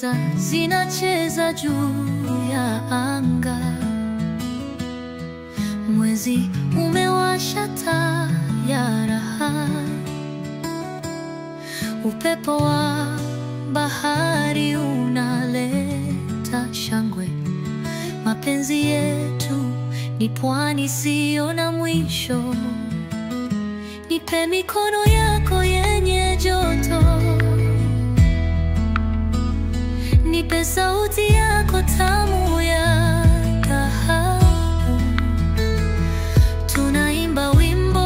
nyota zinacheza juu ya anga. Mwezi umewasha taa ya raha. Upepo wa bahari unaleta shangwe. Mapenzi yetu ni pwani isiyo na mwisho. Nipe mikono yako yenye joto. Nipe sauti yako tamu ya dhahabu. Tunaimba wimbo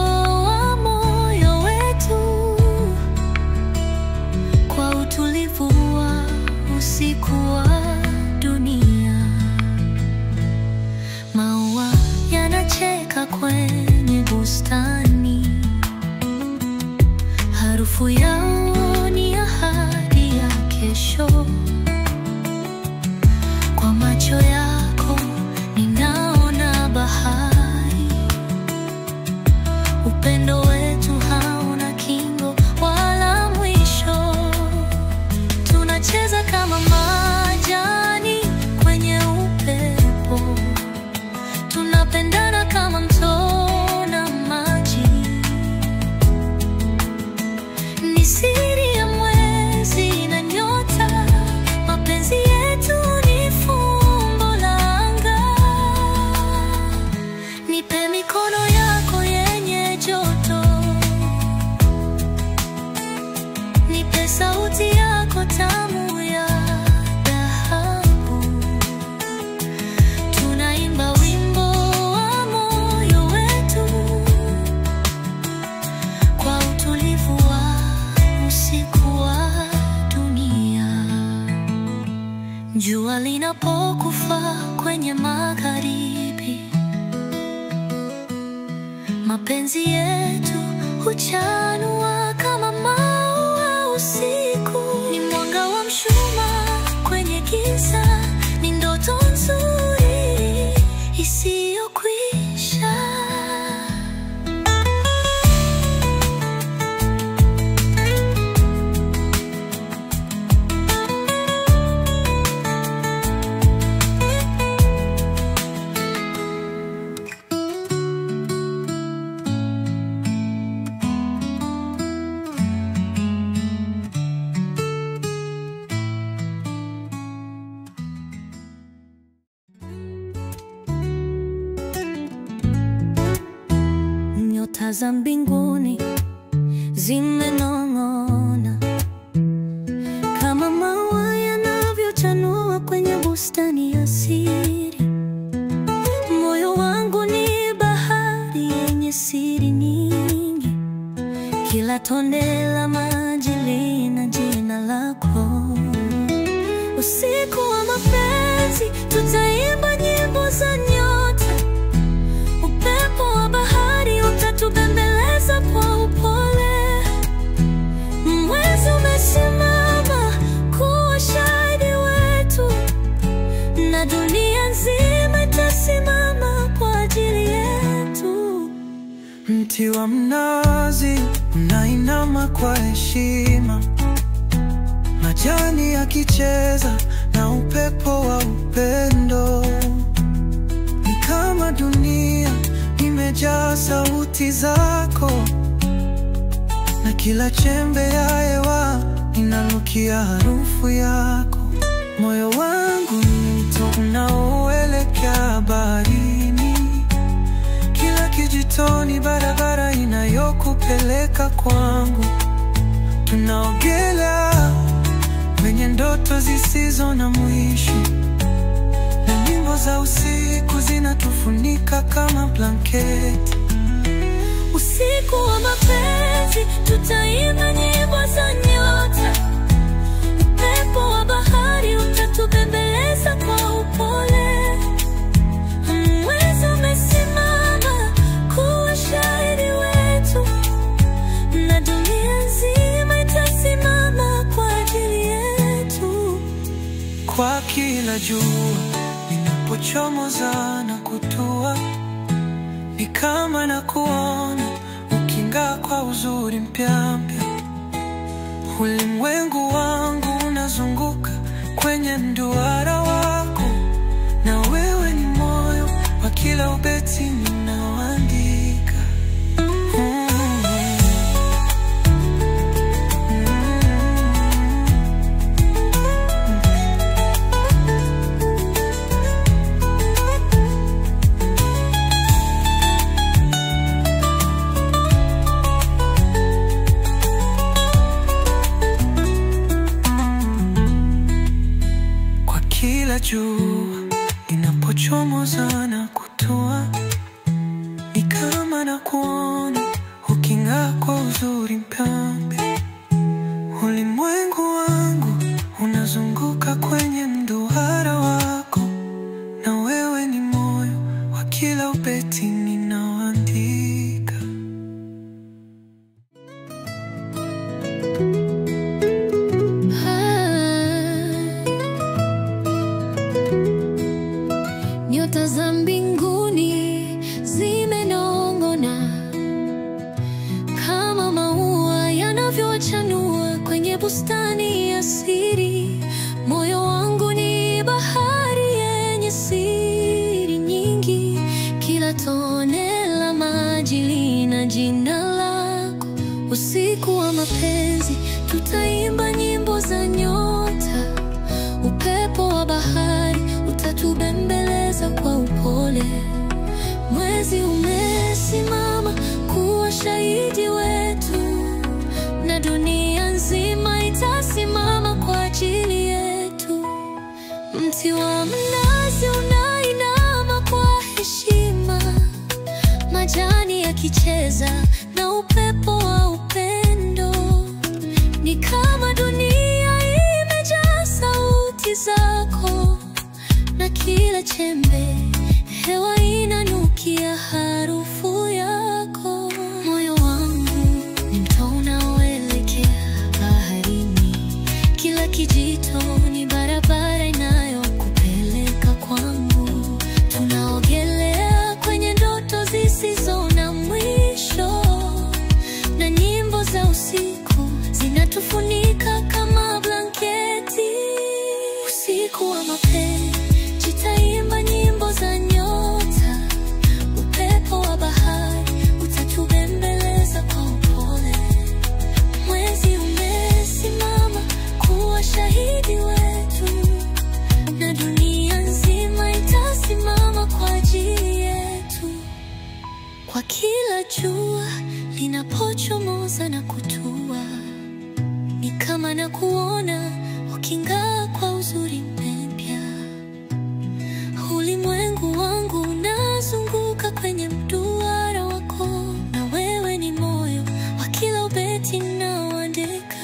wa moyo wetu kwa utulivu wa usiku wa dunia. Maua yanacheka kwenye bustani. Harufu yao ni ahadi ya kesho. Kwa macho yako ninaona bahari. Upendo wetu hauna kingo wala mwisho. Tunacheza kama majani kwenye upepo. Tunapendana kama mto na maji. Ni siri ya mwezi na nyota. Mapenzi yetu ni fumbo la anga. Nipe mikono yako yenye joto. Nipe sauti yako tamu ya dhahabu. Tunaimba wimbo wa moyo wetu kwa utulivu wa usiku wa dunia. Jua linapokufa kwenye magharibi, mapenzi yetu huchanua kama maua usiku. Ni mwanga wa mshumaa kwenye giza. Ni ndoto nzuri isiyokwisha. Nyota za mbinguni zimenong'ona kama maua yanavyochanua kwenye bustani ya siri. Moyo wangu ni bahari yenye siri nyingi. Kila tonde la maji lina jina lako. Usiku wa mapenzi tutaimba nyimbo za nyota. Upepo wa bahari utatubembeleza kwa upole. Mwezi umesimama kuwa shahidi wetu, na dunia nzima itasimama kwa ajili yetu. Mti wa mnazi unainama kwa heshima, majani yakicheza na upepo wa upendo. Ni kama dunia imejaa sauti zako, na kila chembe ya hewa inanukia harufu yako. Moyo wangu ni mto unaoelekea baharini. Kila kijito ni barabara inayokupeleka kwangu. Tunaogelea kwenye ndoto zisizo na mwisho, na nyimbo za usiku zinatufunika kama blanketi. Usiku wa mapenzi tutaimba nyimbo za nyota. Upepo wa bahari utatubembeleza kwa upole. Mwezi umesimama kuwa shahidi wetu, na dunia nzima itasimama kwa ajili yetu. Kwa kila jua linapochomoza na kutua, ni kama na kuona uking'aa kwa uzuri mpya mpya. Ulimwengu wangu unazunguka kwenye mduara wako, na wewe ni moyo wa kila ubeti ninaoandika. Kila jua linapochomoza na kutua, ni kama na kuona uking'aa kwa uzuri mpambe. Ulimwengu wangu unazunguka kwenye mduara wako, na wewe ni moyo wa kila ubeti ninaoandika. Nyota za mbinguni zimenong'ona kama maua yanavyochanua kwenye bustani ya siri. Moyo wangu ni bahari yenye siri nyingi, kila tone la maji lina jina lako. Usiku wa mapenzi tutaimba nyimbo za nyota, upepo wa bahari utatubembeleza kwa upole. Mwezi umesimama kuwa shahidi wetu, na dunia nzima itasimama kwa ajili yetu. Mti wa mnazi unainama kwa heshima, majani yakicheza na upepo wa upendo. Ni kama dunia imejaa sauti zako, na kila chembe hewa inanukia harufu yako. Moyo wangu ni mto unaoelekea baharini, kila kijito ni barabara inayokupeleka kwangu. Tunaogelea kwenye ndoto zisizo na mwisho, na nyimbo za usiku zinatufunika kama blanketi. Usiku wa mapenzi tutaimba nyimbo za nyota, upepo wa bahari utatubembeleza kwa upole. Mwezi umesimama kuwa shahidi wetu, na dunia nzima itasimama kwa ajili yetu. Kwa kila jua linapochomoza na kutua, ni kama na kuona uking'aa kwa uzuri mpya. Ulimwengu wangu unazunguka kwenye mduara wako, na wewe ni moyo wa kila ubeti ninaoandika.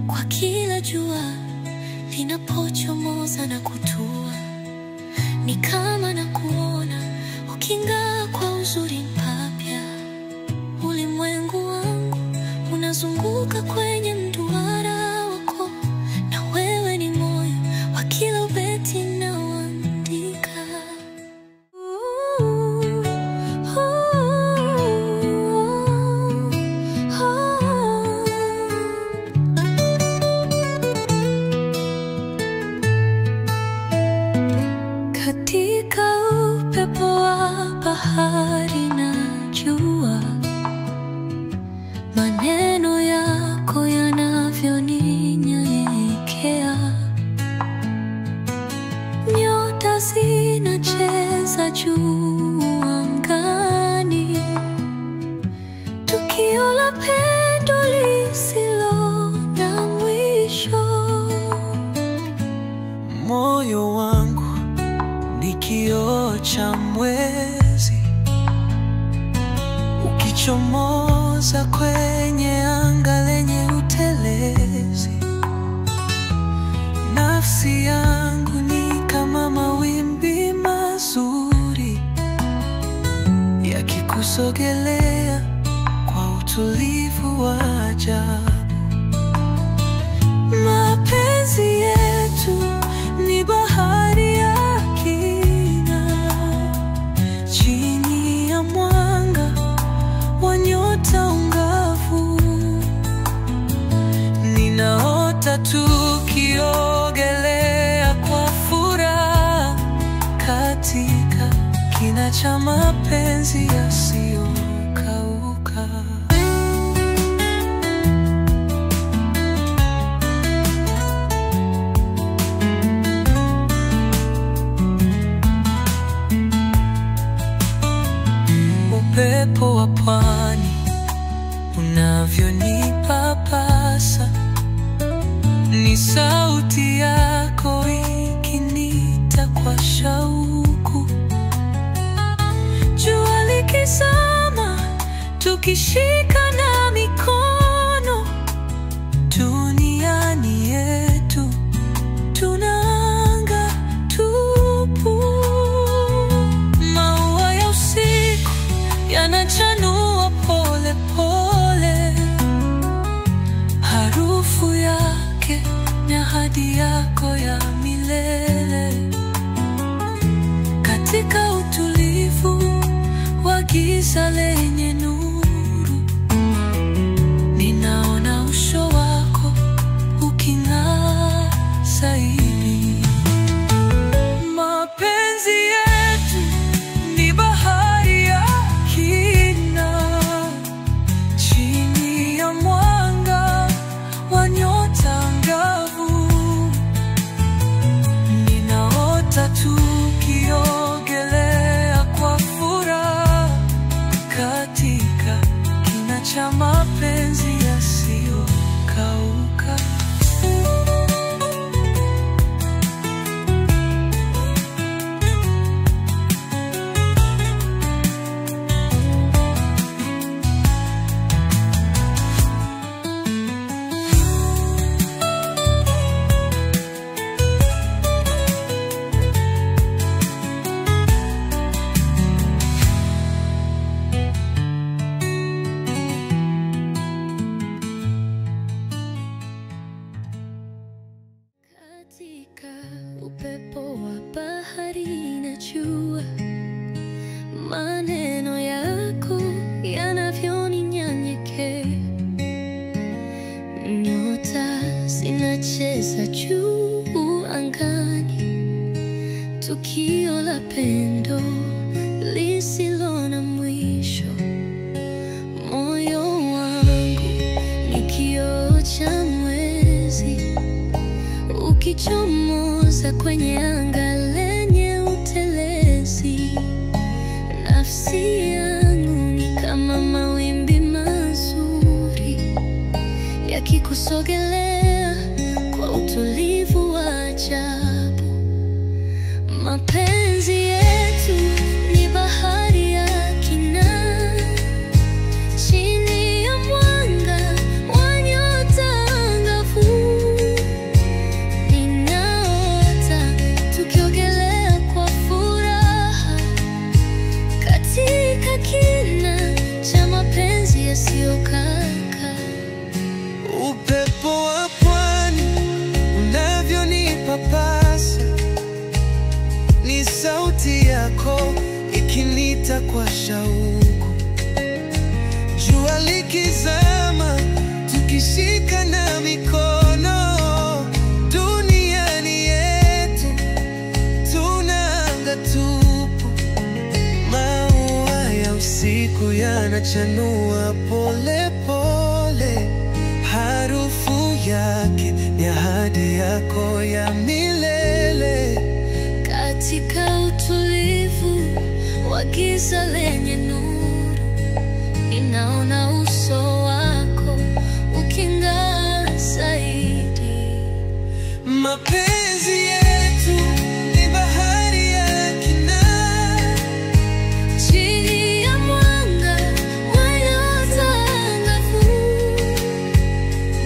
Kwa kila jua linapochomoza na kutua, ni kama na kuona uking'aa kwa uzuri mpya. Ulimwengu wangu unazunguka kwenye mduara wako, na wewe ni moyo wa kila ubeti ninaoandika. Katika upepo wa bahari na jua, maneno yako yanavyoninyenyekea. Nyota zinacheza juu angani, tukio la pendo lisilo na mwisho. Moyo wangu ni kioo cha mwezi, ukichomoza kwenye anga lenye utepe. wa ajabu. Mapenzi yetu ni bahari ya kina, chini ya mwanga wa nyota angavu. Ninaota tukiogelea kwa furaha katika kina cha mapenzi yasiyokauka. Upepo wa pwani unavyonipapasa, ni sauti yako ikiniita kwa shauku. Jua likizama, tukishikana mikono, duniani yetu tunaanga tupu. Maua ya usiku yanachanua pole pole, harufu yake ni ahadi yako ya milele. Katika utulivu wa giza lenye nuru, ninaona uso wako uking'aa zaidi. Mapenzi yetu ni bahari ya kina, chini ya mwanga wa nyota angavu. Ninaota tukiogelea kwa furaha katika kina cha mapenzi yasiyokauka. Katika upepo wa bahari najua maneno yako yanavyoninyenyekea. Nyota zinacheza juu angani, tukio la pendo lisilo na mwisho. Moyo wangu ni kioo cha mwezi ukichomoza kwenye anga lenye utelezi. Nafsi yangu ni kama mawimbi mazuri yakikusogelea kwa utulivu wa ajabu. Mapenzi yetu ni bahari ya kina, chini ya mwanga wa nyota angavu. Ninaota tukiogelea kwa furaha katika kina cha mapenzi yasiyokauka. Upepo wa pwani unavyonipapasa, ni sauti yako ikiniita kwa shauku. Jua likizama, tukishikana mikono, duniani yetu tunaanga tupu. Maua ya usiku yanachanua pole pole, harufu yake ni ahadi yako ya milele. Katika utulivu wa giza lenye nuru, ninaona uso wako uking'aa zaidi. Mapenzi yetu ni bahari ya kina, Chini ya mwanga wa nyota angavu,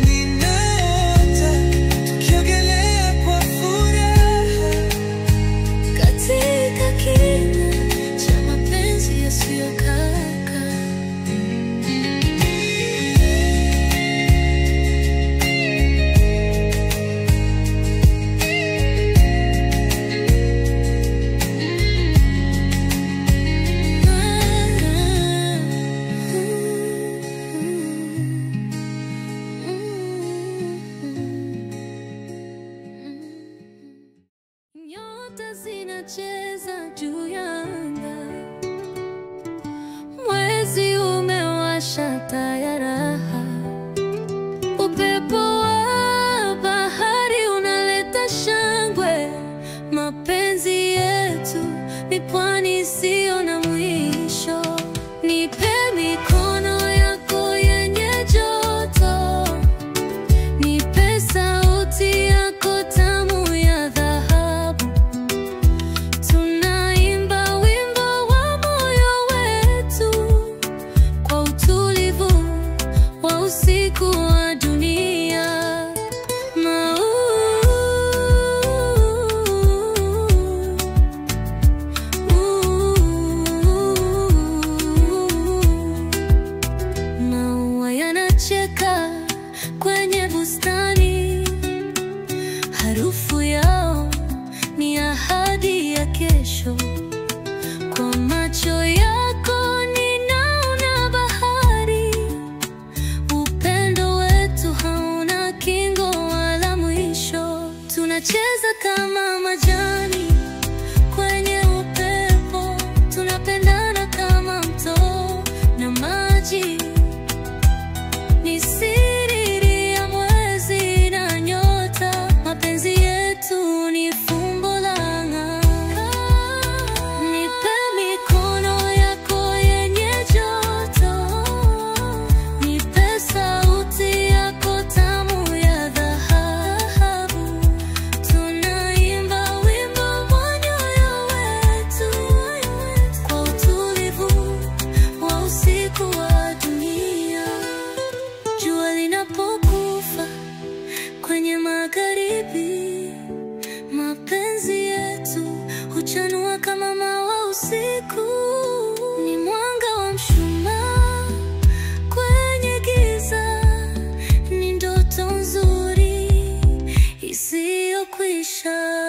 ninaota tukiogelea kwa furaha katika kina cha mapenzi yasiyokauka. yanacheza juu ya anga. Mwezi umewasha taa ya raha. Upepo wa bahari unaleta shangwe. Mapenzi yetu ni pwani isiyo na mwisho. Nipe mikono yako yenye joto. Nipe sauti yako tamu ya dhahabu. Tunaimba wimbo wa moyo wetu kwa utulivu wa usiku wa dunia. Maua yanacheka kwenye bustani. Harufu yao ni ahadi ya kesho. Kwa macho yako ninaona bahari. Upendo wetu hauna kingo wala mwisho. Tunacheza kama majani kwenye upepo. Tunapendana kama mto na maji. Ni siri ya mwezi na nyota. Mapenzi yetu ni fumbo la ng'aa. Nipe mikono yako yenye joto. Nipe sauti yako tamu ya dhahabu. Tunaimba wimbo wa nyoyo wetu kwa utulivu wa usiku wa dunia. Jua linapokufa kwenye magharibi, mapenzi yetu huchanua kama maua usiku. Ni mwanga wa mshumaa kwenye giza. Ni ndoto nzuri isiyokwisha.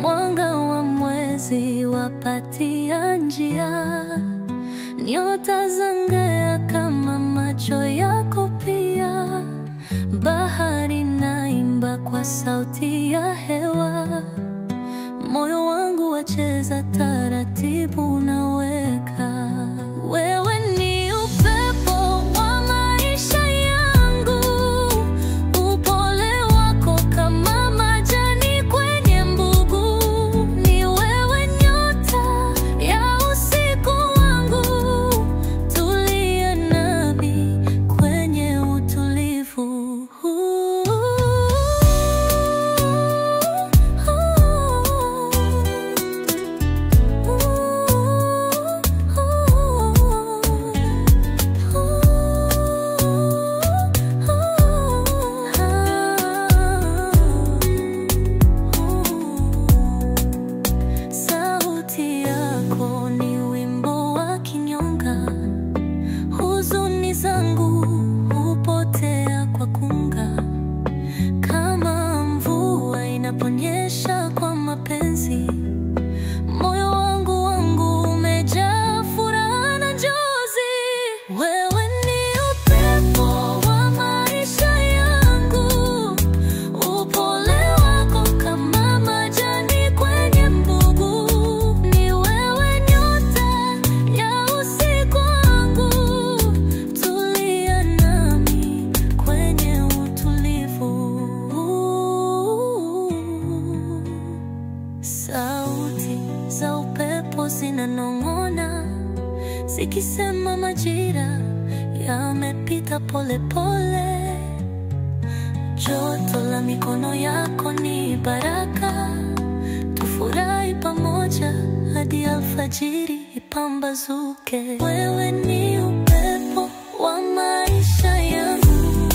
Mwanga wa mwezi wapatia njia. Nyota zang'aa kama macho yako pia. Bahari naimba kwa sauti ya hewa. Moyo wangu wacheza taratibu naweka. Wewe ni upepo wa maisha yangu. Upole wako kama majani kwenye mbugu. Ni wewe nyota ya usiku wangu. Tulia nami kwenye utulivu. zikisema majira yamepita pole pole. Joto la mikono yako ni baraka, tufurahi pamoja hadi alfajiri ipambazuke. Wewe ni upepo wa maisha yangu,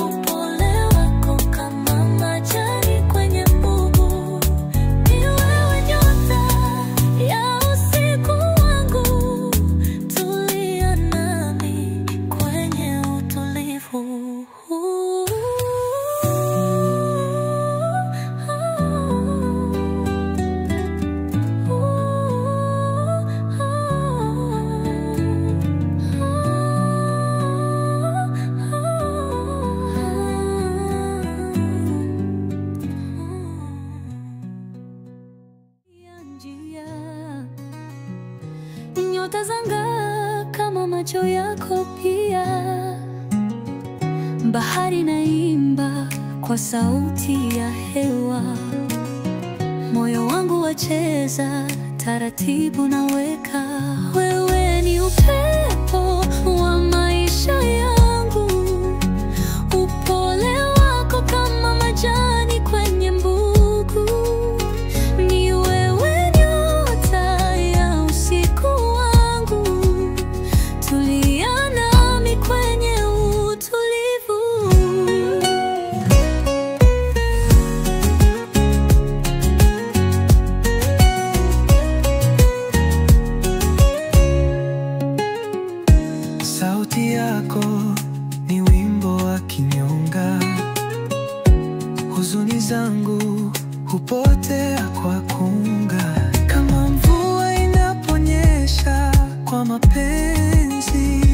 upole wako kama majani kwenye mbugu. Ni wewe nyota ya usiku wangu, tulia nami kwenye utulivu. Nyota zanga kama macho yako pia, bahari naimba kwa sauti ya hewa, moyo wangu wacheza taratibu naweka. Wewe ni upepo wa maisha yangu, upole wako kama majani kwenye mbugu. Ni wewe nyota ya usiku wangu, tulia nami kwenye utulivu. Sauti yako ni wimbo wa kinyonga, huzuni zangu hupotea kwa kunga. Kama mvua inaponyesha kwa mapenzi,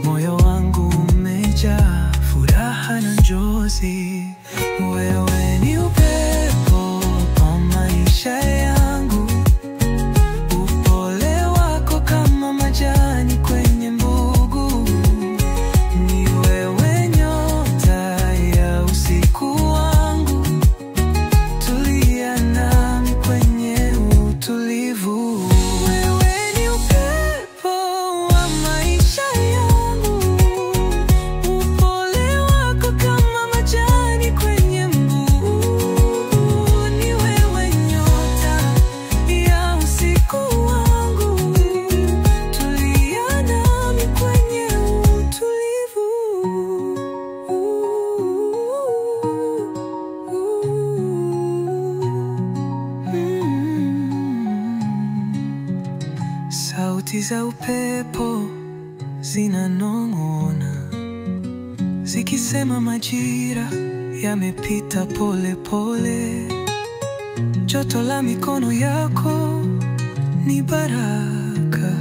moyo wangu umejaa furaha na njozi. Wewe ni upepo wa maisha yangu, upole wako kama majani kwenye mbugu. Ni wewe nyota ya usiku wangu, tulia nami kwenye utulivu. Wewe ni upepo wa maisha yangu, upole wako kama majani kwenye mbugu. Ni wewe nyota ya usiku wangu, tulia nami kwenye utulivu. Sauti za upepo zinanong'ona, zikisema majira yamepita pole pole. Joto la mikono yako ni baraka,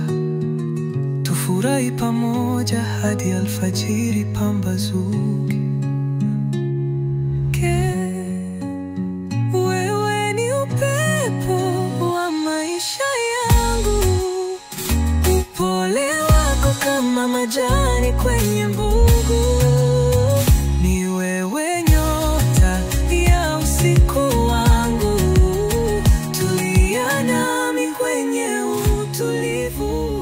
tufurahi pamoja hadi alfajiri pambazuke. Wewe ni upepo wa maisha yangu, upole wako kama majani kwenye mbugu. Ni wewe nyota ya usiku wangu, tulia nami kwenye utulivu.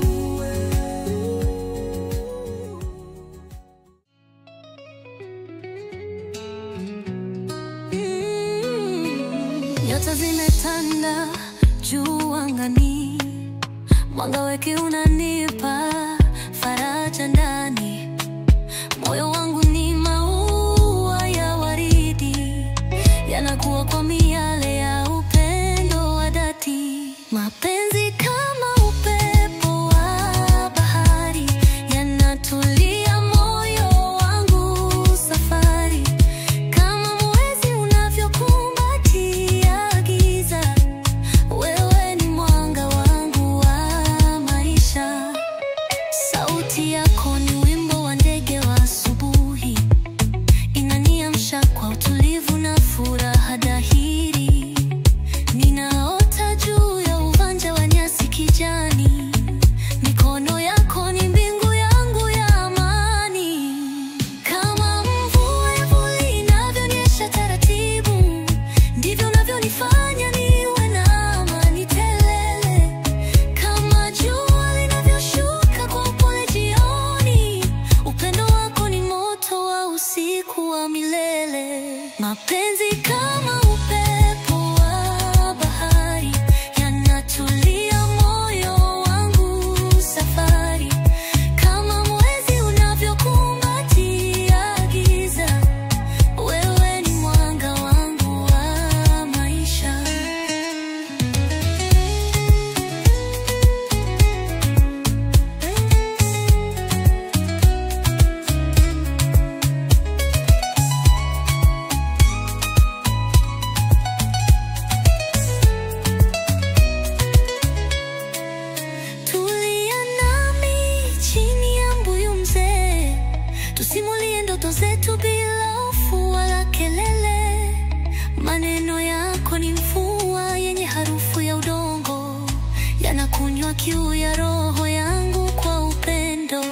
Nyota zimetanda juu angani, mwanga wake unanipa faraja ndani. Moyo wangu ni maua ya waridi, yanakuwa kwa miale ya upendo wa dhati. Mapenzi kama upepo wa bahari, yanatulia moyo wangu safari. Kama mwezi unavyokumbatia giza, wewe ni mwanga wangu wa maisha. Sauti yako ni wimbo Maneno yako ni mvua yenye harufu ya udongo, yanakunywa kiu ya roho yangu kwa upendo.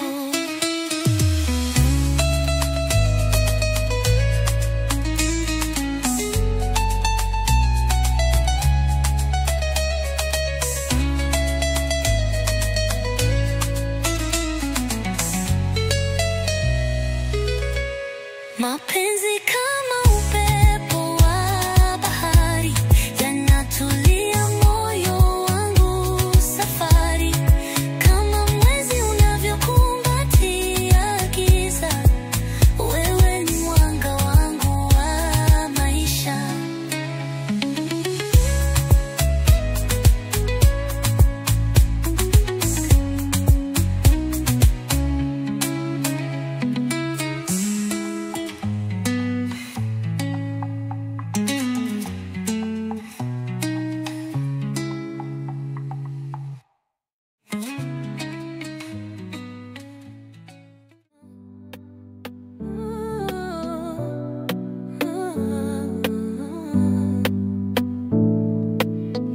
Mapenzi kama upepo wa bahari, yanatulia moyo wangu safari. Kama mwezi unavyokumbatia giza, wewe ni mwanga wangu wa maisha.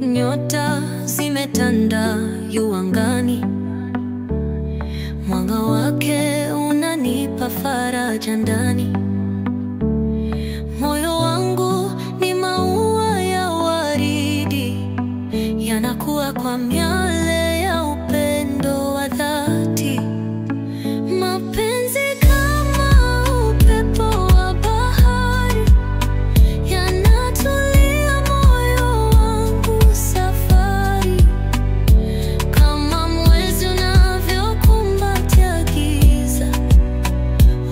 Nyota zimetanda juu angani, mwanga wake unanipa faraja ndani. Moyo wangu ni maua ya waridi, yanakuwa kwa miale ya upendo wa dhati. Mapenzi kama upepo wa bahari, yanatulia moyo wangu safari. Kama mwezi unavyokumbatia giza,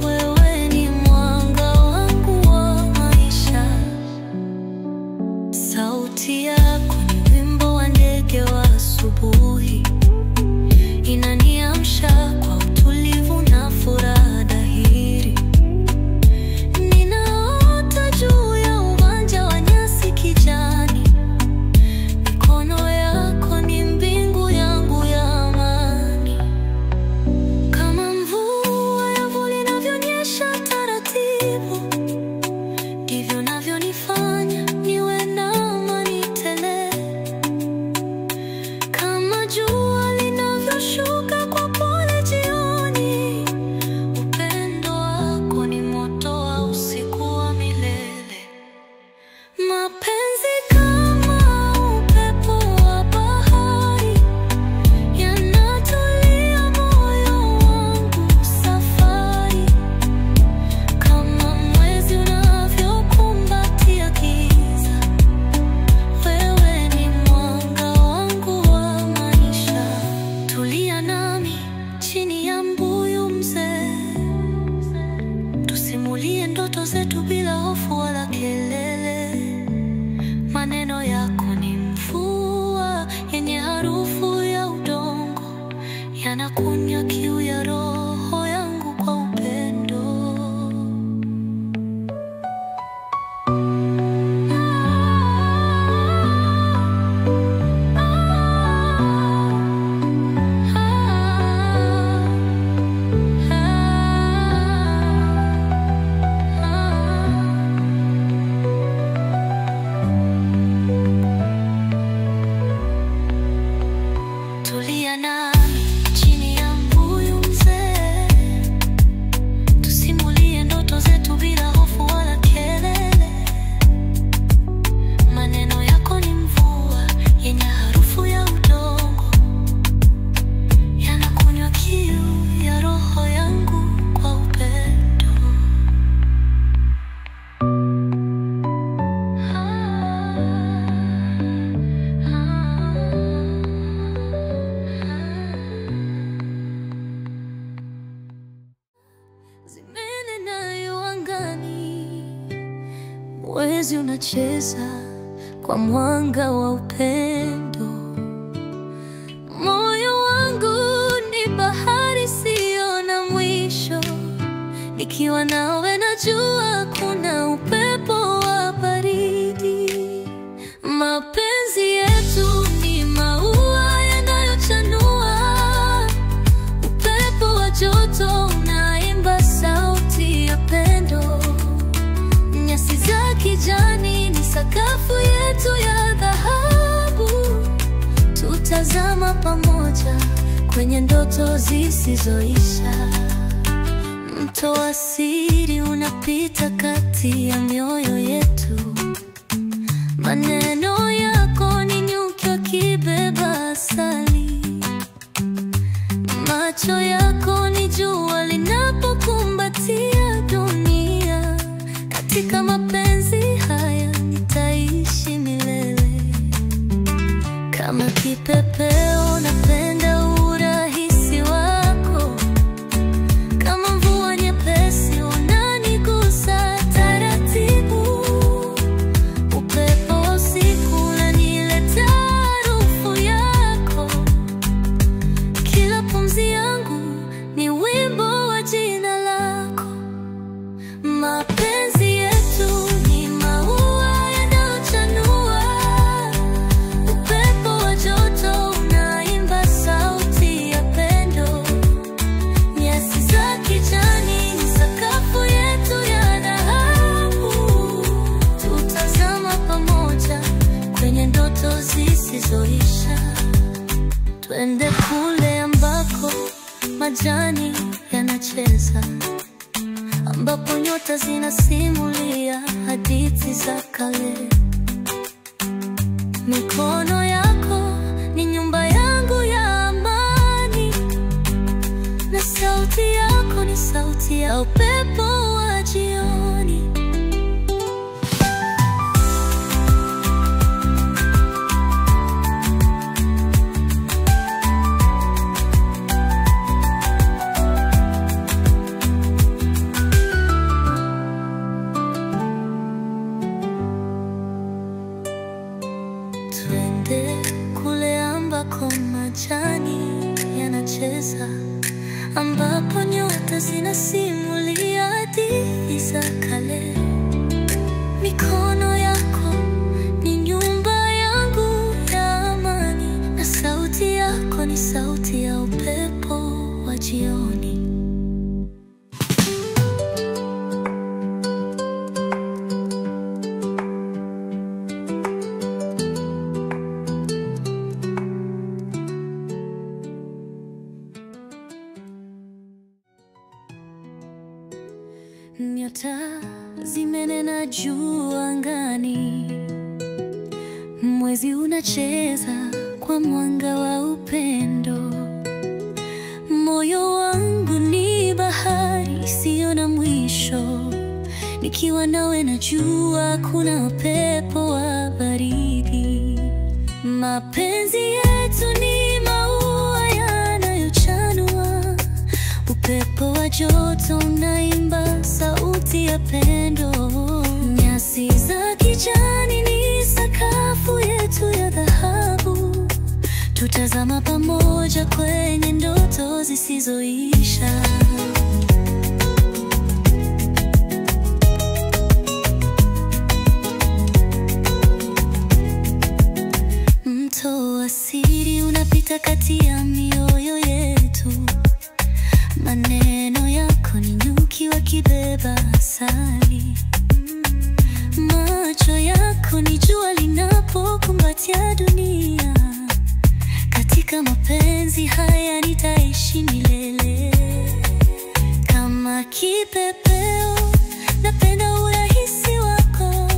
wewe ni mwanga wangu wa maisha. Sauti yako ni wimbo wa ndege wa asubuhi, inaniamsha kwa utulivu na furaha dhahiri. Ninaota juu ya uwanja wa nyasi kijani, mikono yako ni mbingu yangu ya amani. Kama mvua ya vuli inavyonyesha taratibu, ndivyo unavyonifanya niwe na amani tele. Kama jua linavyoshuka kwa pole jioni, upendo wako ni moto wa usiku wa milele. Mapenzi kama upepo wa bahari, yanatulia moyo wangu safari. Kama mwezi unavyokumbatia giza, wewe ni mwanga wangu wa maisha. Tulia nami chini ya mbuyu mzee, tusimulie ndoto zetu bila hofu wala kelele. Maneno yako ni mvua yenye harufu ya udongo, yanakunywa kiu ya roho yangu kwa upendo. Tulia nami chini ya mbuyu mzee, tusimulie ndoto zetu bila hofu wala kelele. Maneno yako ni mvua yenye harufu ya udongo, yanakunywa kiu ya roho yangu kwa upendo. Zimenena yu angani, mwezi unacheza kwa mwanga wa upendo. Moyo wangu ni bahari isiyo na mwisho, nikiwa nawe najua kuna upepo wa baridi. Mapenzi yetu ni maua yanayochanua, upepo wa joto unaimba sauti ya pendo. Nyasi za kijani ni saka tutazama pamoja kwenye ndoto zisizoisha. Mto wa siri unapita kati ya mioyo yetu. Maneno yako ni nyuki wakibeba asali. Macho yako ni jua linapokumbatia dunia. Katika mapenzi haya nitaishi milele. Kama kipepeo napenda urahisi wako. Kama mvua nyepesi unanigusa taratibu. Upepo wa usiku unaniletea harufu yako. Kila pumzi yangu ni wimbo wa jina lako. Mapenzi yetu ni maua yanayochanua. Upepo wa joto unaimba sauti ya pendo. Nyasi za kijani ni sakafu yetu ya dhahabu. Tutazama pamoja kwenye ndoto zisizoisha. Twende kule ambako majani yanacheza, ambapo nyota zinasimulia hadithi za kale. Mikono yako ni nyumba yangu ya amani, na sauti yako ni sauti ya upepo wa jioni. Twende kule ambako majani yanacheza, ambapo nyota zinasimulia hadithi za kale. Mikono yako ni nyumba yangu ya amani, na sauti yako ni sauti ya upepo wa jioni. Nyota zimenena juu angani. Mwezi unacheza kwa mwanga wa upendo. Moyo wangu ni bahari isiyo na mwisho. Nikiwa nawe najua kuna upepo wa baridi. Mapenzi yetu ni maua yanayochanua. Upepo wa joto unaimba sauti ya pendo. Nyasi za kijani ni sakafu yetu ya dhahabu. Tutazama pamoja kwenye ndoto zisizoisha. Mto wa siri unapita kati ya mioyo yetu. Maneno yako ni nyuki wakibeba asali. Macho yako ni jua linapokumbatia dunia. Katika mapenzi haya nitaishi milele. Kama kipepeo napenda urahisi wako.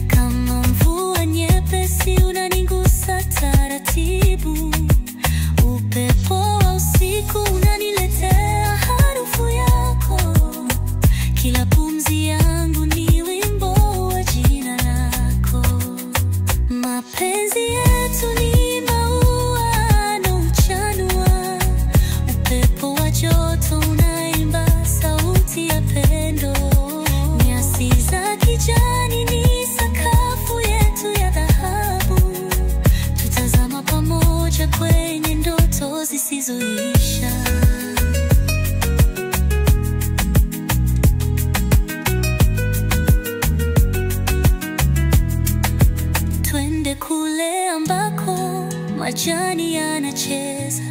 Kama mvua nyepesi unanigusa taratibu. Upepo wa usiku unaniletea harufu yako. Kila pumzi yangu ni wimbo wa jina lako. Mapenzi yetu ni maua yanayochanua. Upepo wa joto unaimba sauti ya pendo. Nyasi za kijani ni sakafu yetu ya dhahabu. Tutazama pamoja kwenye ndoto zisizoisha. Twende kule ambako majani yanacheza,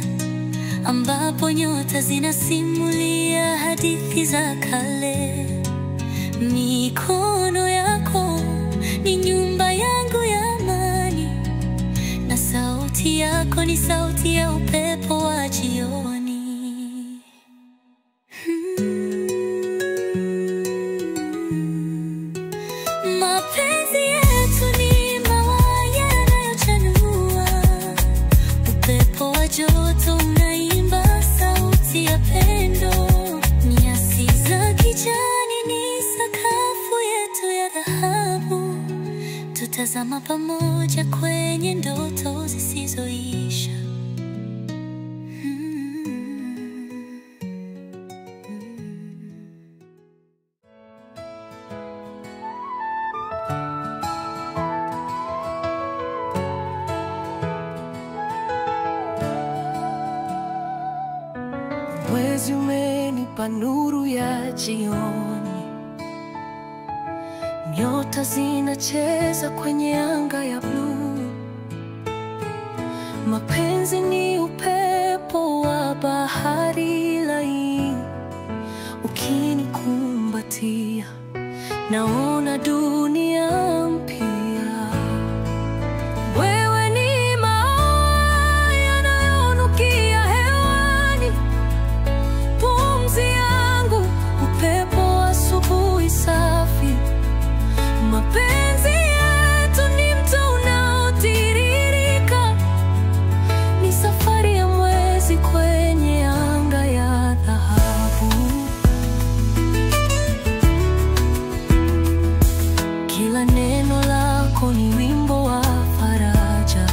ambapo nyota zinasimulia hadithi za kale. Mikono yako ni nyumba yangu ya amani, na sauti Sauti yako ni sauti ya upepo wa jioni. Mapenzi yetu ni maua yanayochanua. Upepo wa joto unaimba sauti ya pendo. Nyasi za kijani ni sakafu yetu ya dhahabu. Tutazama pamoja kwenye ndoto zisizoisha. Mwezi umenipa nuru ya jioni, nyota zinacheza kwenye anga ya bluu. Mapenzi ni upepo wa bahari laini, ukinikumbatia naona dunia mpya. Wewe ni maua yanayonukia hewani, pumzi yangu, upepo wa asubuhi safi. Mapenzi yetu ni mto unaotiririka, ni safari ya mwezi kwenye anga ya dhahabu. Kila neno lako ni wimbo wa faraja.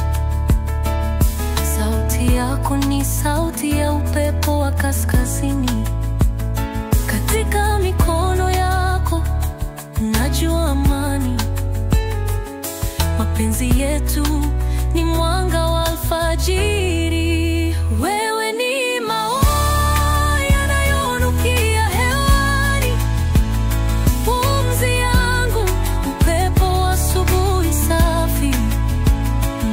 Sauti yako ni sauti ya upepo wa kaskazini. Katika mikono yako najua amani. Mapenzi yetu ni mwanga wa alfajiri. Wewe ni maua yanayonukia hewani, pumzi yangu, upepo wa asubuhi safi.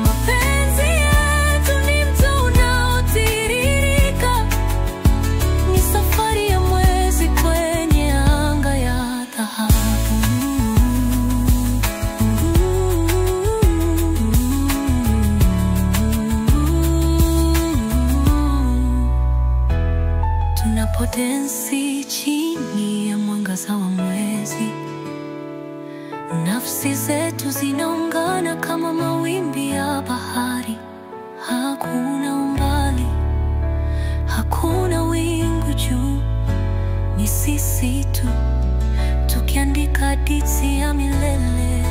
Mapenzi yetu ni mto unaotiririka, ni safari ya mwezi kwenye anga ya dhahabu. Tunapodensi chini ya mwangaza wa mwezi, nafsi zetu zinaungana kama mawimbi ya bahari. Hakuna umbali, hakuna wingu juu, ni sisi tu tukiandika hadithi ya milele.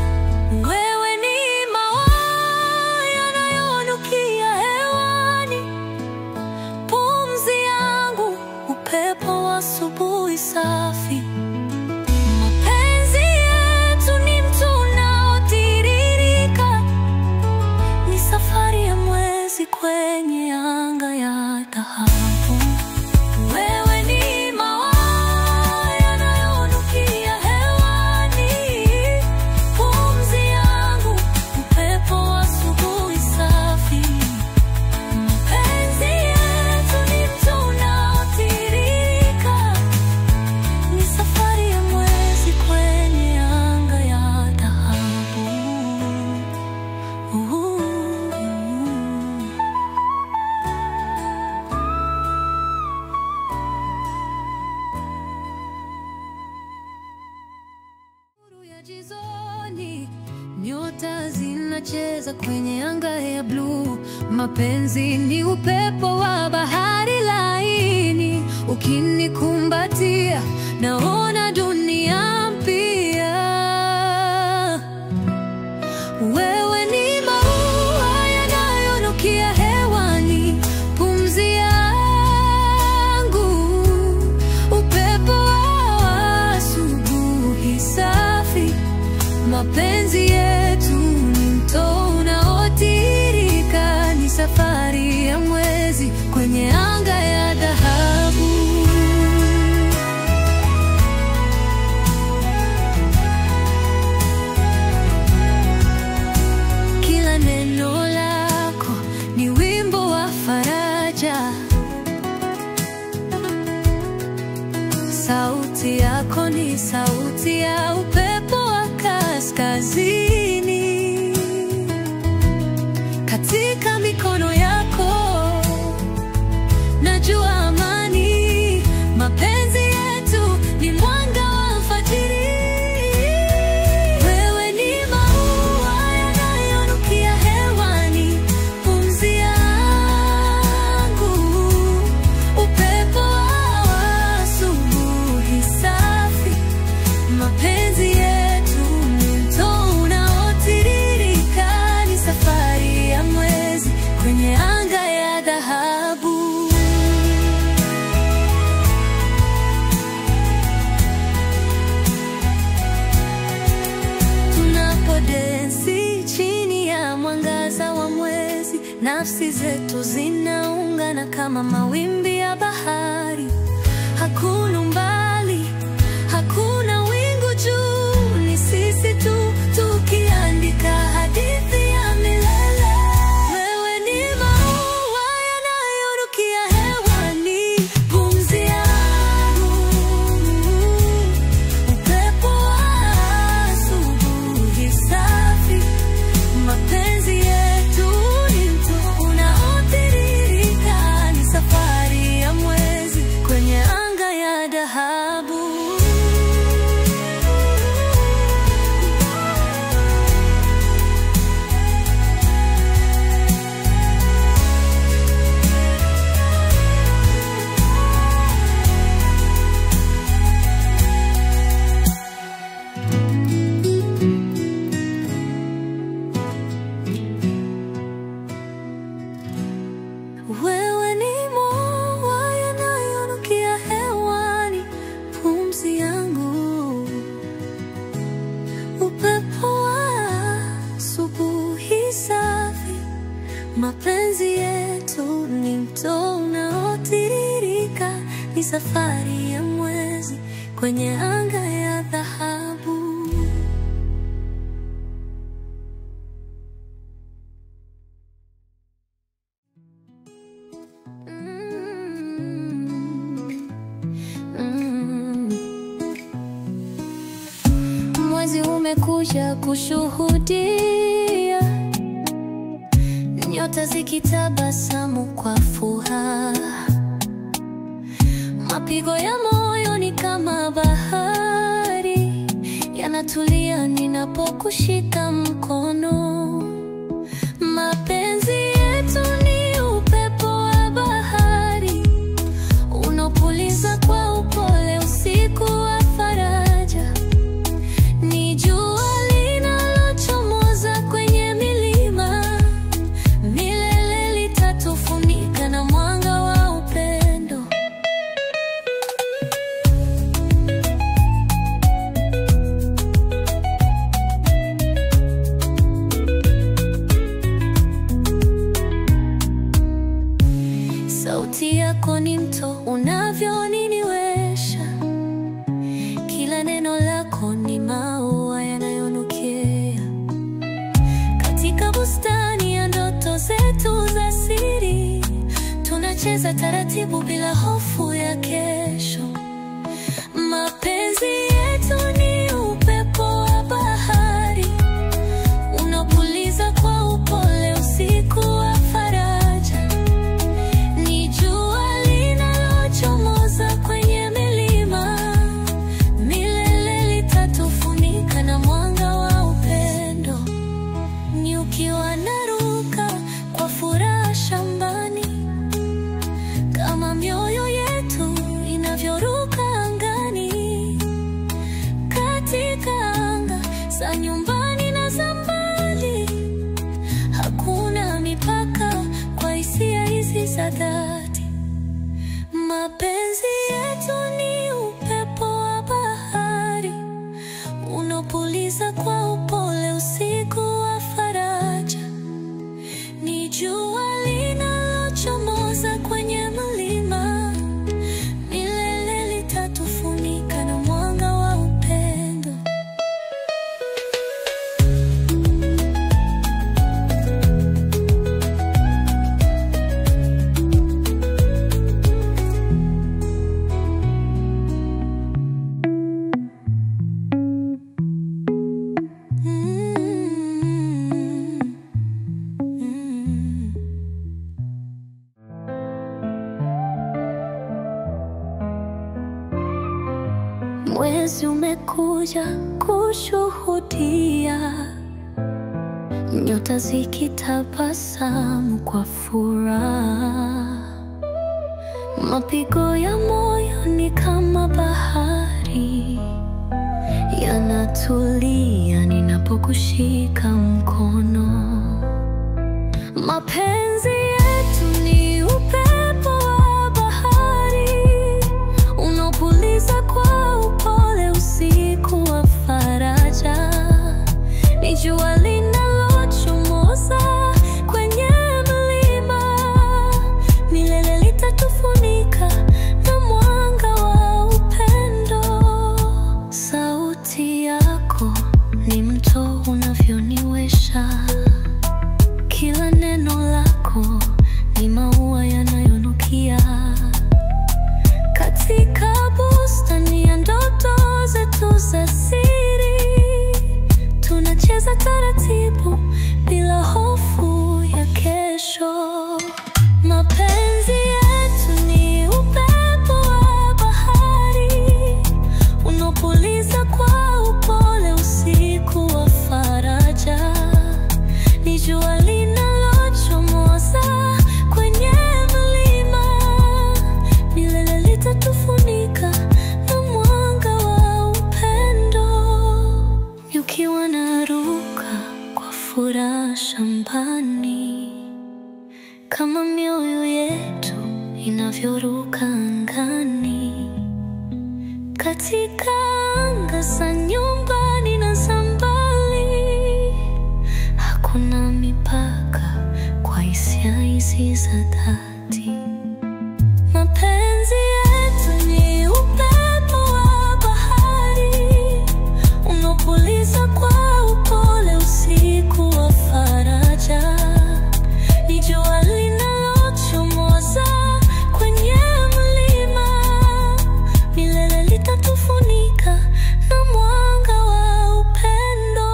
Wewe ni maua yanayonukia hewani, pumzi yangu, upepo wa asubuhi safi. Mapenzi yetu ni mto unaotiririka, ni safari ya mwezi kwenye anga ya dhahabu. Wewe ni maua yanayonukia hewani, pumzi yangu, upepo wa asubuhi safi. Mapenzi yetu ni mto unaotiririka, ni safari ya mwezi kwenye anga ya dhahabu. Nuru ya jizoni, nyota zinacheza kwenye anga ya bluu. Mapenzi ni upepo wa bahari laini, ukinikumbatia naona dunia mpya. Wewe ni maua yanayonukia hewani, pumzi yangu, upepo wa asubuhi safi. Mapenzi yetu ni mto unaotiririka, ni safari ya mwezi kwenye anga ya dhahabu. Kila neno lako ni wimbo wa faraja. Sauti yako ni sauti ya upepo wa kaskazini. Katika mikono nafsi zetu zinaungana kama mawimbi ya bahari. Hakuna mbali, hakuna wingu juu, ni sisi tu tukiandika hadithi ya milele. Wewe ni maua yanayorukia hewani, pumzi yangu, upepo wa asubuhi safi. Mapenzi yetu ni mto unaotiririka, ni safari ya mwezi kwenye anga ya dhahabu. Wewe ni maua yanayonukia hewani, pumzi yangu, upepo wa asubuhi safi. Mapenzi yetu ni mto unaotiririka, ni safari ya mwezi kwenye anga ya dhahabu. Mwezi umekuja kushuhudia, nyota zikitabasamu kwa furaha. Mapigo ya moyo ni kama bahari, yanatulia ninapokushika mkono. Mapenzi yetu ni upepo wa bahari, unapuliza kwa upole usiku wa faraja. Ni jua linalochomoza kwenye milima, milele litatufunika na mwanga wa upendo. Sauti yako ni mto unavyoniniwesha, kila neno lako ni maua yanayonukia. Katika bustani ya ndoto zetu za siri, tunacheza taratibu bila hofu ya kesho. Mapenzi yetu ni upepo wa bahari, unapuliza kwa upole usiku wa faraja. Ni jua linalochomoza kwenye milima, milele litatufunika na mwanga wa upendo. Nyuki wanaruka kwa furaha shambani, kama mioyo yetu inavyoruka angani. Katika anga za nyumbani na za mbali, hakuna mipaka kwa hisia hizi za dhati. Mapenzi yetu ni upepo wa bahari, unapuliza kwa upole usiku wa faraja. Ni jua linalochomoza kwenye mlima, milele litatufunika na mwanga wa upendo. Mwezi umekuja kushuhudia, nyota zikitabasamu kwa furaha. Mapigo ya moyo ni kama bahari, yanatulia ninapokushika mkono. Mapenzi yetu ni upepo wa bahari, unapuliza kwa upole usiku wa faraja. Ni jua linalochomoza kwenye mlima, za siri, tunacheza taratibu bila hofu ya kesho. Mapenzi yetu ni upepo wa bahari unapuliza kwa upole usiku wa faraja. Ni jua linalochomoza kwenye mlima, milele litatufunika na mwanga wa upendo. Nyuki wanaruka kwa furaha shambani, kama mioyo yetu inavyoruka angani, katika anga za nyumbani na za mbali. Hakuna mipaka kwa hisia hizi za dhati. Mapenzi yetu ni upepo wa bahari unapuliza kwa upole usiku wa faraja. Ni jua linalochomoza kwenye mlima, milele litatufunika na mwanga wa upendo.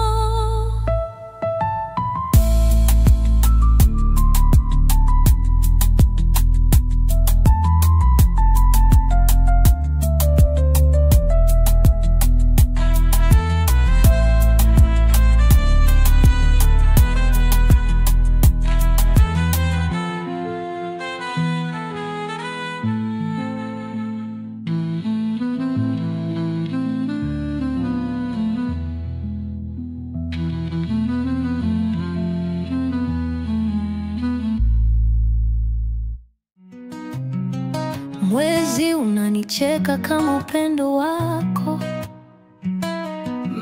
Mwezi unanicheka kama upendo wako,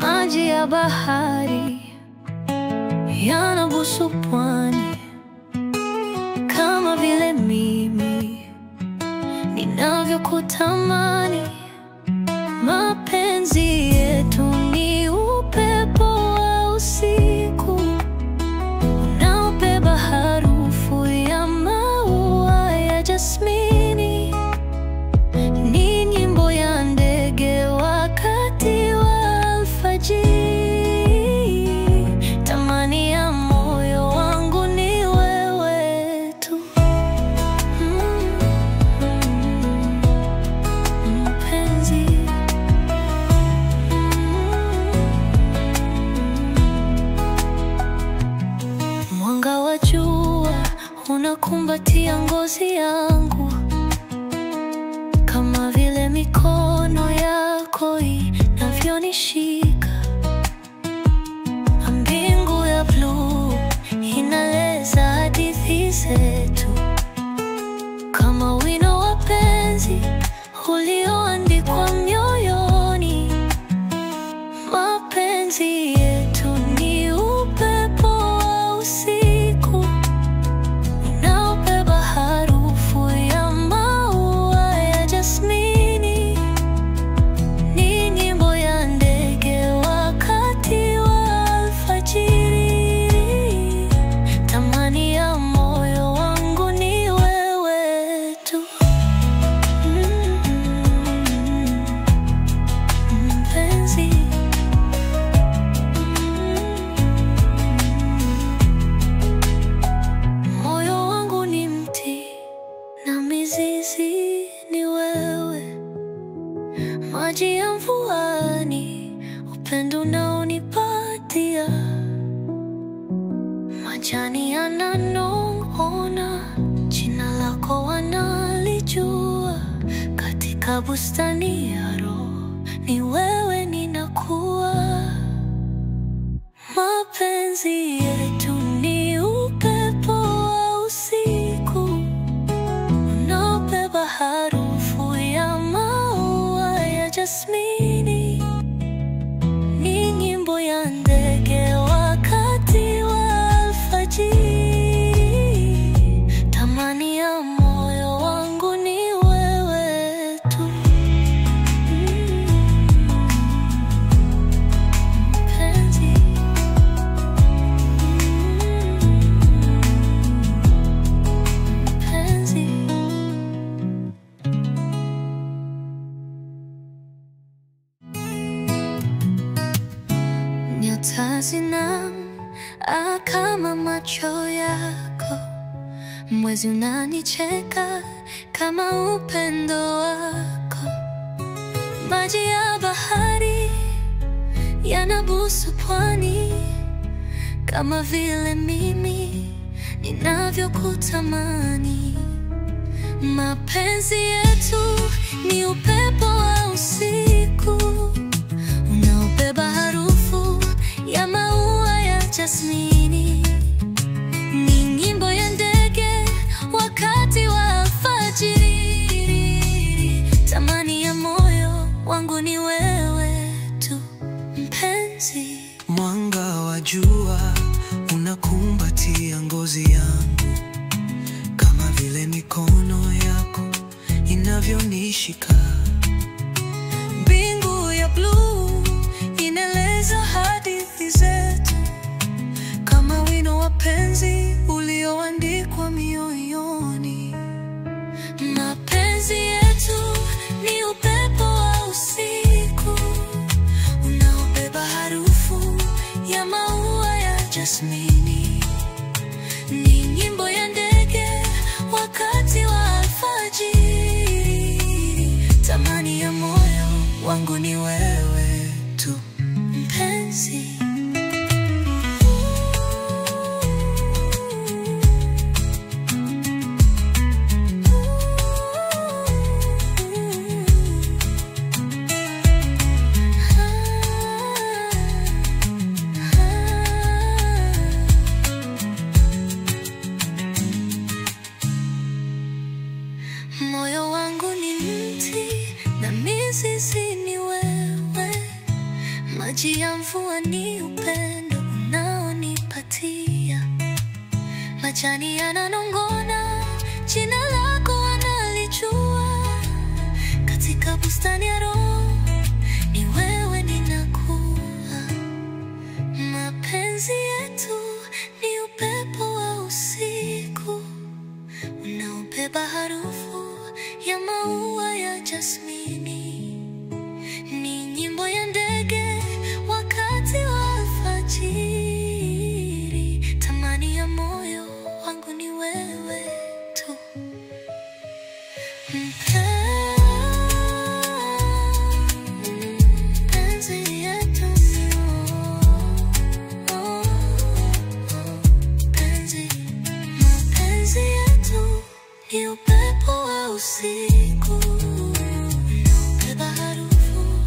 maji ya bahari yanabusu pwani, kama vile mimi ninavyokutamani. Mapenzi yetu ni upepo wa usiku unaobeba harufu ya maua ya jasmini. Ni nyimbo ya ndege wakati wa alfajiri. Tamani ya moyo wangu ni wewe tu. Mpenzi, mwanga wa jua unakumbatia ngozi yangu, kama vile mikono yako inavyonishika. Mbingu ya bluu inaeleza hadithi zetu, kama wino wa penzi ulioandikwa mioyoni. Mapenzi yetu ni upepo wa usiku unaobeba harufu ya maua ya jasmini. Ni nyimbo ya ndege wakati wa alfajiri. Tamani ya moyo wangu ni wewe tu. Mpenzi, moyo wangu ni mti na mizizi ni wewe, maji ya mvuani, upendo unaonipatia. Majani yananong'ona, jina lako wanalijua. Katika bustani ya roho ni wewe ninakuwa. Mapenzi yetu ni upepo wa usiku unaobeba harufu ya maua ya jasmini. Ni nyimbo ya ndege wakati wa alfajiri. Tamani ya moyo wangu ni wewe tu. Mpenzi, mpenzi. nyota zinang'aa kama macho yako, mwezi unanicheka kama upendo wako, maji ya bahari yanabusu pwani kama vile mimi ninavyokutamani. Mapenzi yetu ni upepo wa usiku unaobeba harufu ya maua ya jasmini. Ni nyimbo ya ndege wakati wa alfajiri. Tamani ya moyo wangu ni wewe tu mpenzi. Mwanga wa jua unakumbatia ngozi yangu kama vile mikono yako inavyonishika. Mbingu ya bluu inaeleza hadithi zetu kama wino wa penzi ulioandikwa mioyoni. Mapenzi yetu ni upepo wa usiku unaobeba harufu ya maua ya jasmini. Ni nyimbo ya ndege wakati wa alfajiri. Tamani ya moyo wangu ni wewe tu mpenzi. Moyo wangu ni mti na mizizi ni wewe, maji ya mvua ni upendo unaonipatia, majani yananong'ona jina lako analijua, katika bustani ya roho ni wewe ninakuwa. Mapenzi yetu ni upepo wa usiku unaobeba harufu ya maua ya jasmini. Ni nyimbo ya ndege wakati wa alfajiri. Tamani ya moyo wangu ni wewe tu mpenzi yetu. Mapenzi yetu ni upepo wa usiku unaobeba harufu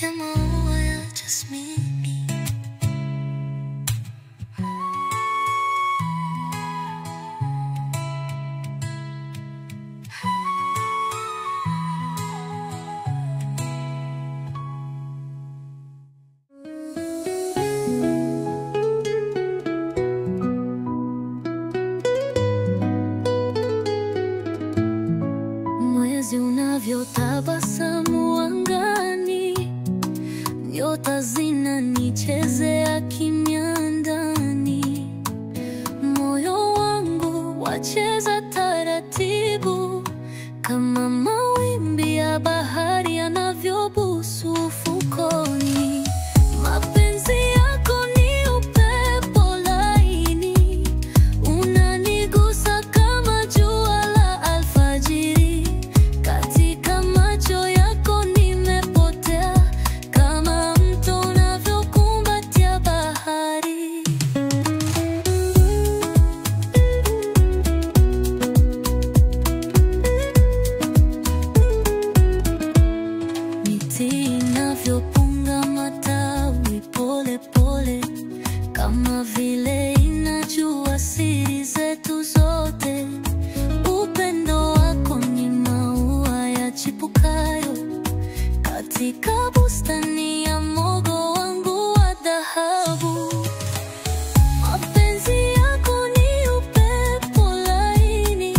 ya maua ya jasmini. Mwezi unavyotabasamu angani, nyota zinanichezea kimya ndani, moyo wangu wacheza taratibu kama mawimbi ya bahari yanavyobusu ufukoni. Mapenzi yako ni upepo laini unanigusa kama jua la alfajiri. Katika macho yako nimepotea kama mto unavyokumbatia bahari. Miti inavyopunga matawi pole pole kama vile inajua siri zetu zote. Upendo wako ni maua yachipukayo katika bustani ya moyo wangu wa dhahabu. Mapenzi yako ni upepo laini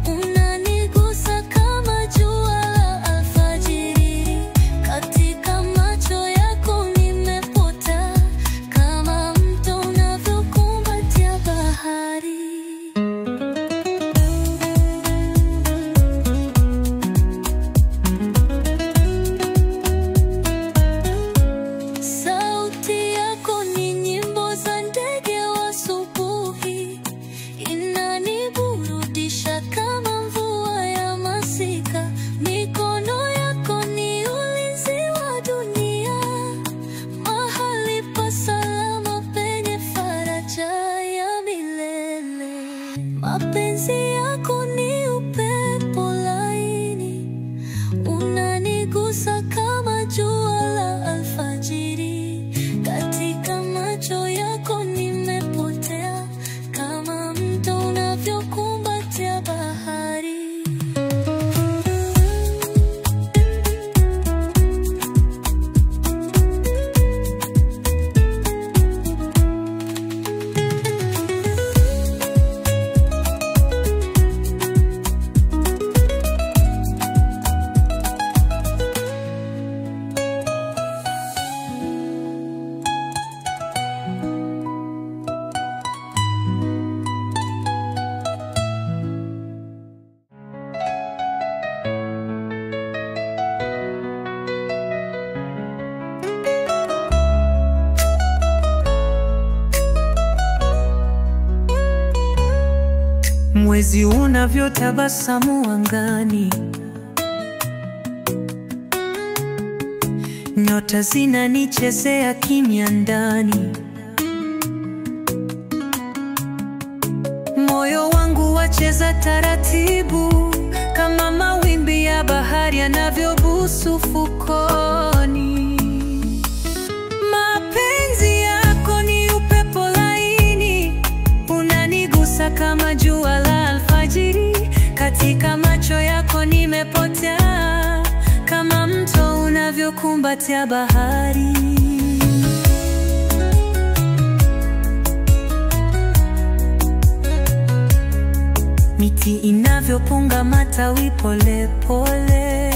unanigusa kama jua la alfajiri. Katika macho yako nimepotea kama mto unavyokumbatia bahari. mwezi unavyotabasamu angani, nyota zinanichezea kimya ndani. Moyo wangu wacheza taratibu kama mawimbi ya bahari yanavyobusu fukoni. Mapenzi yako ni upepo laini, unanigusa kama jua la alfajiri. Katika macho yako nimepotea, kama mto unavyokumbatia bahari. Miti inavyopunga matawi pole pole,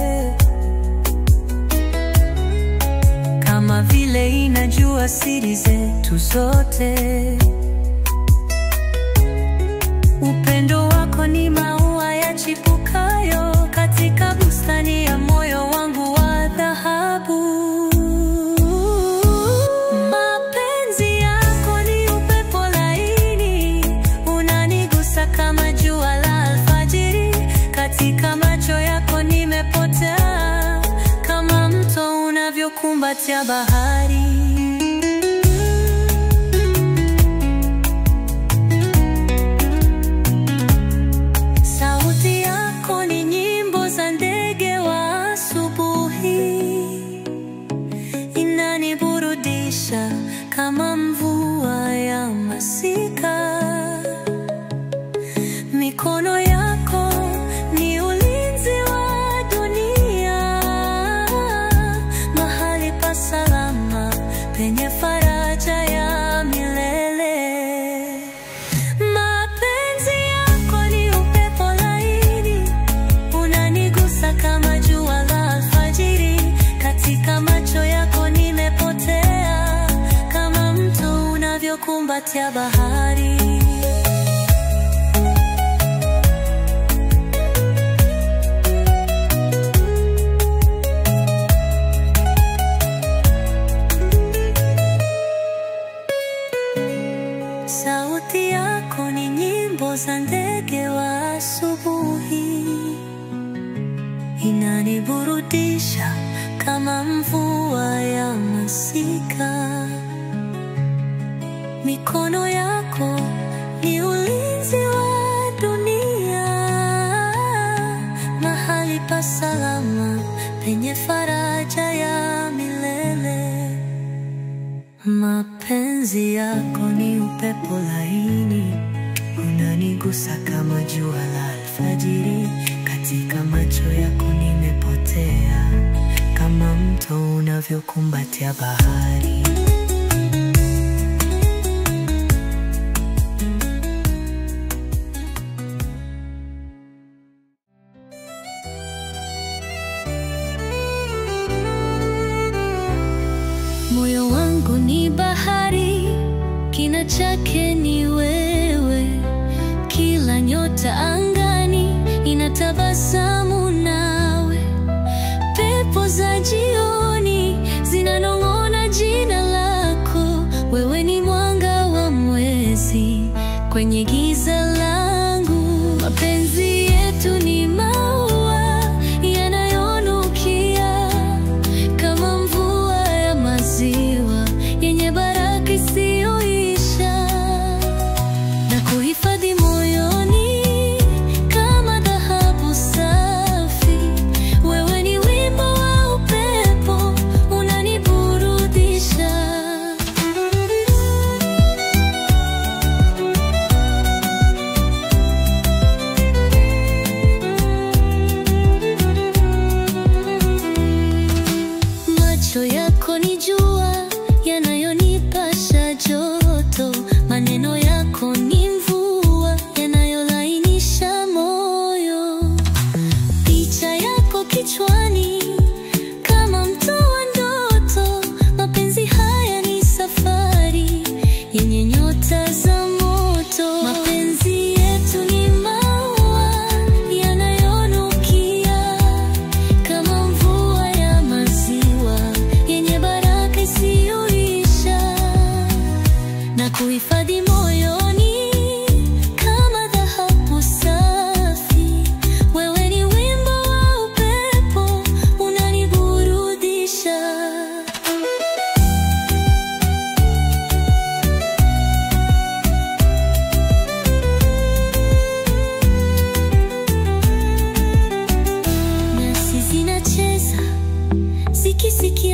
kama vile inajua siri zetu zote. Upendo wako ni maua yachipukayo katika bustani ya moyo wangu wa dhahabu. Mapenzi yako ni upepo laini, unanigusa kama jua la alfajiri. Katika macho yako nimepotea, kama mto unavyokumbatia bahari. Sauti yako ni nyimbo za ndege wa asubuhi, inaniburudisha kama mvua ya masika. Mikono yako ni ulinzi wa dunia, mahali pa salama penye faraja ya milele. Mapenzi yako ni upepo laini, unanigusa kama jua la alfajiri. Katika macho yako nimepotea, kama mto unavyokumbatia bahari. Sauti yako ni nyimbo za ndege wa asubuhi, inaniburudisha kama mvua ya masika. Mikono yako ni ulinzi wa dunia, mahali pa salama penye faraja ya milele. Mapenzi yako ni upepo laini, unanigusa kama jua la alfajiri. Katika macho yako nimepotea, kama mto unavyokumbatia bahari. Moyo wangu ni bahari, kina chake ni wewe. Kila nyota angani inatabasamu nawe. Pepo za jioni zinanong'ona jina lako. Wewe ni mwanga wa mwezi kwenye giza langu. Mapenzi yetu ni maua yanayonukia kama mvua ya maziwa yenye baraka isiyoisha, na kuhifadhi moyoni kama dhahabu safi.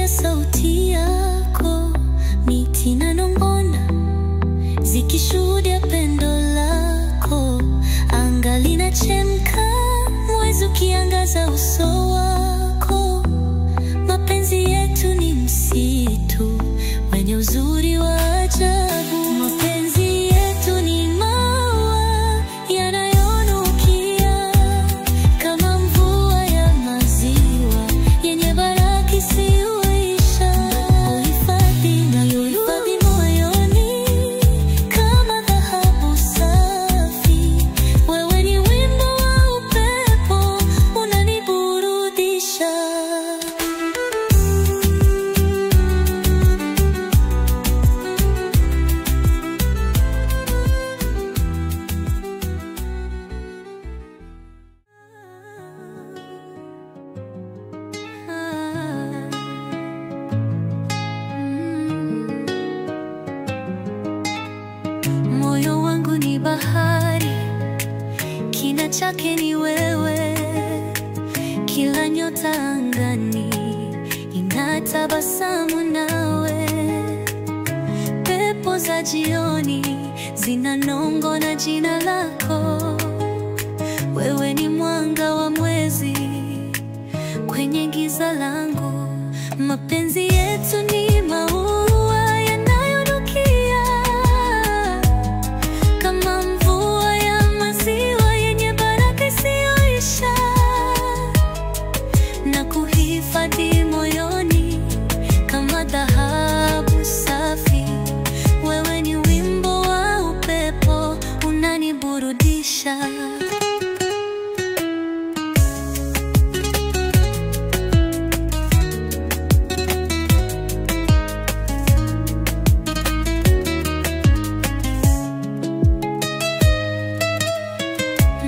nikisikia sauti yako, miti inanong'ona zikishuhudia pendo lako. Anga linachemka, mwezi ukiangaza uso wako. Mapenzi yetu ni msitu wenye uzuri wa ajabu. Mapenzi yetu ni maua yanayonukia kama mvua ya maziwa yenye baraka isiyoisha. Nayohifadhi moyoni kama dhahabu safi. Wewe ni wimbo wa upepo unaniburudisha. Moyo wangu ni bahari, kina chake ni wewe. Kila nyota angani inatabasamu nawe. Pepo za jioni zinanong'ona jina lako. Wewe ni mwanga wa mwezi kwenye giza langu. Mapenzi yetu ni maua yanayonukia kama mvua ya maziwa yenye baraka isiyoisha. Na kuhifadhi moyoni kama dhahabu safi. Wewe ni wimbo wa upepo unaniburudisha.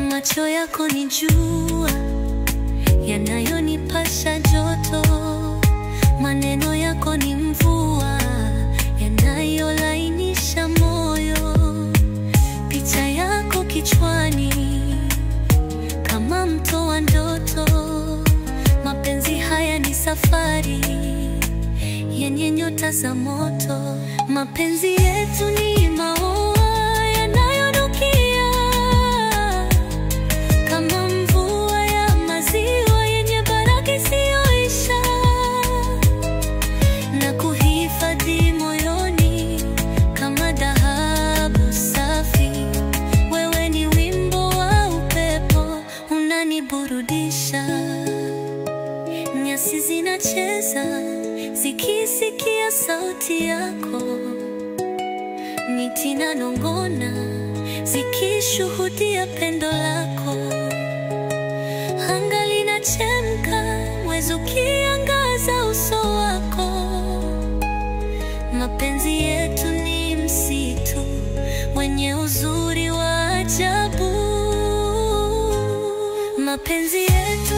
Macho yako ni jua yanayonipasha joto. Maneno yako ni mvua yanayolainisha moyo. Picha yako kichwani kama mto wa ndoto. Mapenzi haya ni safari yenye nyota za moto. Mapenzi yetu ni maua yanayonukia kama mvua ya maziwa yenye baraka isiyoisha. Na kuhifadhi moyoni kama dhahabu safi. Wewe ni wimbo wa upepo unaniburudisha. Nyasi zinacheza zikisikia sauti yako. Miti inanong'ona zikishuhudia pendo lako. Anga linachemka, mwezi ukiangaza uso wako. Mapenzi yetu ni msitu wenye uzuri wa ajabu. Mapenzi yetu